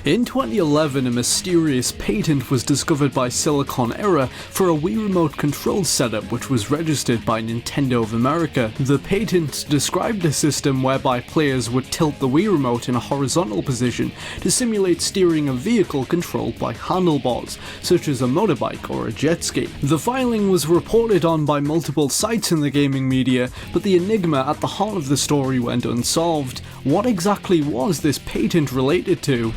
In 2011, a mysterious patent was discovered by Silicon Era for a Wii Remote control setup which was registered by Nintendo of America. The patent described a system whereby players would tilt the Wii Remote in a horizontal position to simulate steering a vehicle controlled by handlebars, such as a motorbike or a jet ski. The filing was reported on by multiple sites in the gaming media, but the enigma at the heart of the story went unsolved. What exactly was this patent related to?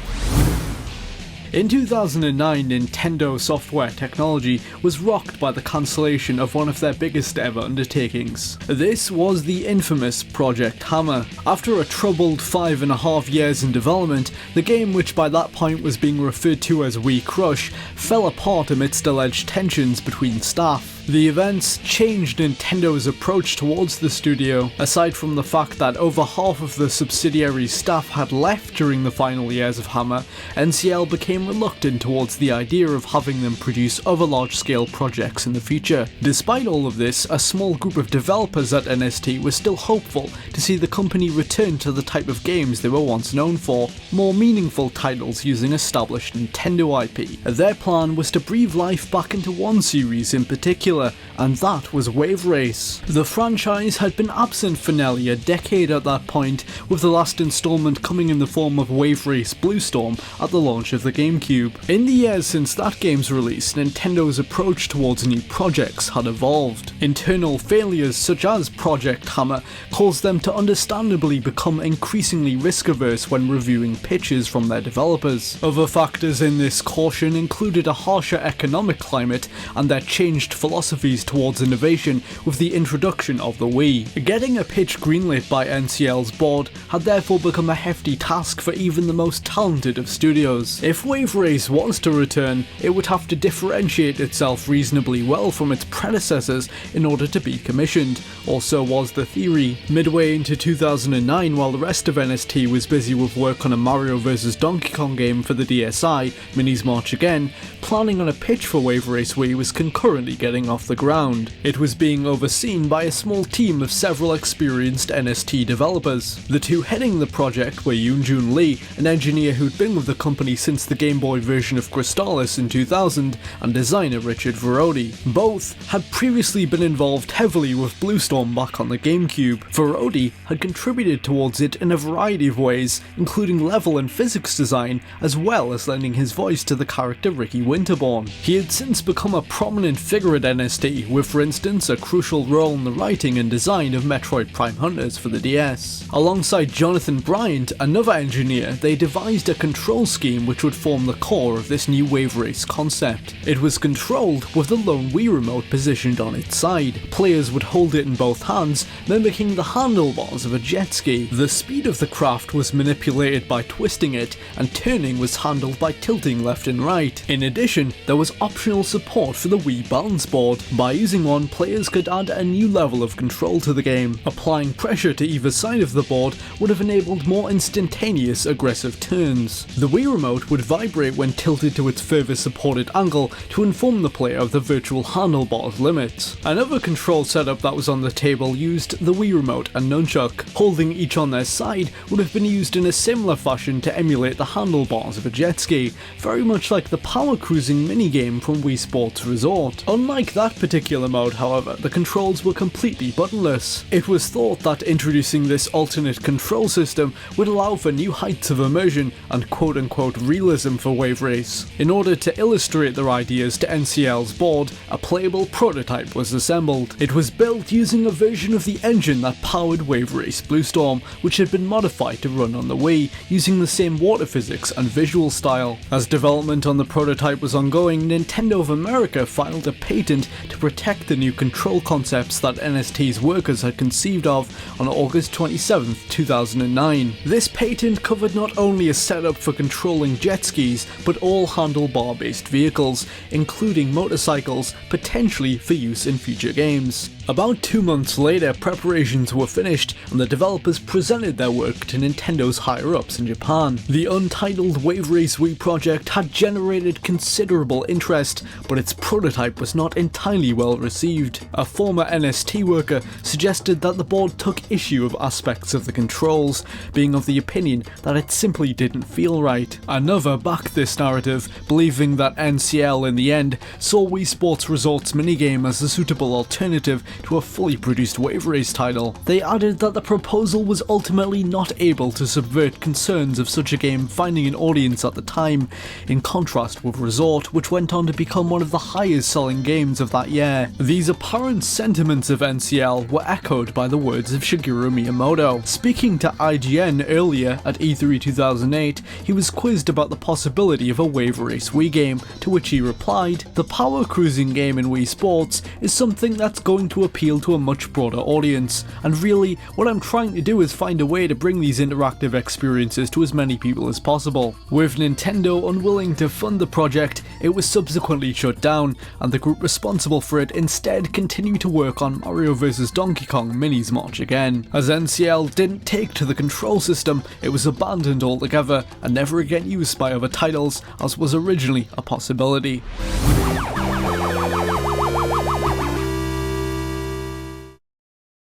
In 2009, Nintendo Software Technology was rocked by the cancellation of one of their biggest ever undertakings. This was the infamous Project Hammer. After a troubled 5.5 years in development, the game, which by that point was being referred to as Wii Crush, fell apart amidst alleged tensions between staff. The events changed Nintendo's approach towards the studio. Aside from the fact that over half of the subsidiary staff had left during the final years of Hammer, NCL became reluctant towards the idea of having them produce other large-scale projects in the future. Despite all of this, a small group of developers at NST were still hopeful to see the company return to the type of games they were once known for, more meaningful titles using established Nintendo IP. Their plan was to breathe life back into one series in particular, and that was Wave Race. The franchise had been absent for nearly a decade at that point, with the last installment coming in the form of Wave Race Bluestorm at the launch of the GameCube. In the years since that game's release, Nintendo's approach towards new projects had evolved. Internal failures such as Project Hammer caused them to understandably become increasingly risk-averse when reviewing pitches from their developers. Other factors in this caution included a harsher economic climate and their changed philosophies towards innovation with the introduction of the Wii. Getting a pitch greenlit by NCL's board had therefore become a hefty task for even the most talented of studios. If Wave Race was to return, it would have to differentiate itself reasonably well from its predecessors in order to be commissioned, or so was the theory. Midway into 2009, while the rest of NST was busy with work on a Mario vs Donkey Kong game for the DSi, Minis March Again, planning on a pitch for Wave Race Wii was concurrently getting off the ground. It was being overseen by a small team of several experienced NST developers. The two heading the project were Yoonjun Lee, an engineer who'd been with the company since the Game Boy version of Crystallis in 2000, and designer Richard Verodi. Both had previously been involved heavily with Bluestorm back on the GameCube. Verodi had contributed towards it in a variety of ways, including level and physics design, as well as lending his voice to the character Ricky Winterborn. He had since become a prominent figure at NST, with for instance a crucial role in the writing and design of Metroid Prime Hunters for the DS. Alongside Jonathan Bryant, another engineer, they devised a control scheme which would form the core of this new Wave Race concept. It was controlled with the lone Wii Remote positioned on its side. Players would hold it in both hands, mimicking the handlebars of a jet ski. The speed of the craft was manipulated by twisting it, and turning was handled by tilting left and right. In addition, there was optional support for the Wii balance board. By using one, players could add a new level of control to the game. Applying pressure to either side of the board would have enabled more instantaneous aggressive turns. The Wii Remote would vibrate when tilted to its furthest supported angle to inform the player of the virtual handlebar's limits. Another control setup that was on the table used the Wii Remote and Nunchuck. Holding each on their side would have been used in a similar fashion to emulate the handlebars of a jet ski, very much like the power cruising minigame from Wii Sports Resort. Unlike that particular mode, however, the controls were completely buttonless. It was thought that introducing this alternate control system would allow for new heights of immersion and quote-unquote realism for Wave Race. In order to illustrate their ideas to NCL's board, a playable prototype was assembled. It was built using a version of the engine that powered Wave Race Bluestorm, which had been modified to run on the Wii, using the same water physics and visual style. As development on the prototype was ongoing, Nintendo of America filed a patent to protect the new control concepts that NST's workers had conceived of on August 27, 2009. This patent covered not only a setup for controlling jet skis, but all handlebar-based vehicles, including motorcycles, potentially for use in future games. About 2 months later, preparations were finished and the developers presented their work to Nintendo's higher-ups in Japan. The Untitled Wave Race Wii project had generated considerable interest, but its prototype was not entirely well received. A former NST worker suggested that the board took issue of aspects of the controls, being of the opinion that it simply didn't feel right. Another backed this narrative, believing that NCL in the end saw Wii Sports Resorts minigame as a suitable alternative to a fully produced Wave Race title. They added that the proposal was ultimately not able to subvert concerns of such a game finding an audience at the time, in contrast with Resort, which went on to become one of the highest selling games of that year. These apparent sentiments of NCL were echoed by the words of Shigeru Miyamoto. Speaking to IGN earlier at E3 2008, he was quizzed about the possibility of a Wave Race Wii game, to which he replied, "The power cruising game in Wii Sports is something that's going to appeal to a much broader audience, and really, what I'm trying to do is find a way to bring these interactive experiences to as many people as possible." With Nintendo unwilling to fund the project, it was subsequently shut down, and the group responsible for it instead continued to work on Mario vs Donkey Kong Minis March again. As NCL didn't take to the control system, it was abandoned altogether and never again used by other titles, as was originally a possibility.